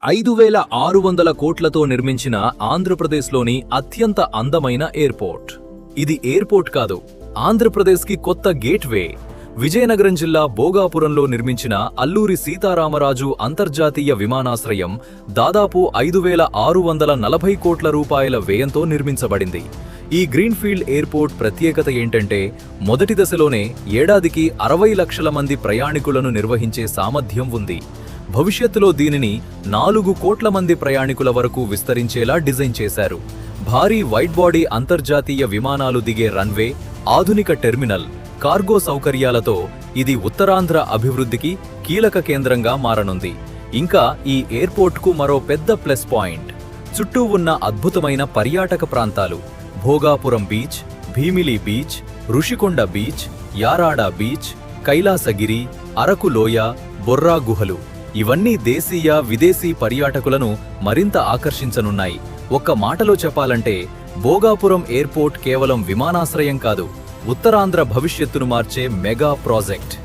5600 కోట్లతో నిర్మించిన ఆంధ్రప్రదేశ్లోని అత్యంత అందమైన ఎయిర్పోర్ట్. ఇది ఎయిర్పోర్ట్ కాదు, ఆంధ్రప్రదేశ్కి కొత్త గేట్వే. విజయనగరం జిల్లా భోగాపురంలో నిర్మించిన అల్లూరి సీతారామరాజు అంతర్జాతీయ విమానాశ్రయం దాదాపు 5640 కోట్ల రూపాయల వ్యయంతో నిర్మించబడింది. ఈ గ్రీన్ఫీల్డ్ ఎయిర్పోర్ట్ ప్రత్యేకత ఏంటంటే, మొదటి దశలోనే ఏడాదికి 60 లక్షల మంది ప్రయాణికులను నిర్వహించే సామర్థ్యం ఉంది. భవిష్యత్తులో దీనిని 4 కోట్ల మంది ప్రయాణికుల వరకు విస్తరించేలా డిజైన్ చేశారు. భారీ వైడ్ బాడీ అంతర్జాతీయ విమానాలు దిగే రన్వే, ఆధునిక టెర్మినల్, కార్గో సౌకర్యాలతో ఇది ఉత్తరాంధ్ర అభివృద్ధికి కీలక కేంద్రంగా మారనుంది. ఇంకా ఈ ఎయిర్పోర్ట్కు మరో పెద్ద ప్లస్ పాయింట్, చుట్టూ ఉన్న అద్భుతమైన పర్యాటక ప్రాంతాలు. Bhogapuram beach, Bheemili beach, Rushikonda beach, Yarada beach, Kailasagiri, Araku లోయ, బొర్రా గుహలు ఇవన్నీ దేశీయ, విదేశీ పర్యాటకులను మరింత ఆకర్షించనున్నాయి. ఒక్క మాటలో చెప్పాలంటే, భోగాపురం ఎయిర్పోర్ట్ కేవలం విమానాశ్రయం కాదు, ఉత్తరాంధ్ర భవిష్యత్తును మార్చే మెగా ప్రాజెక్ట్.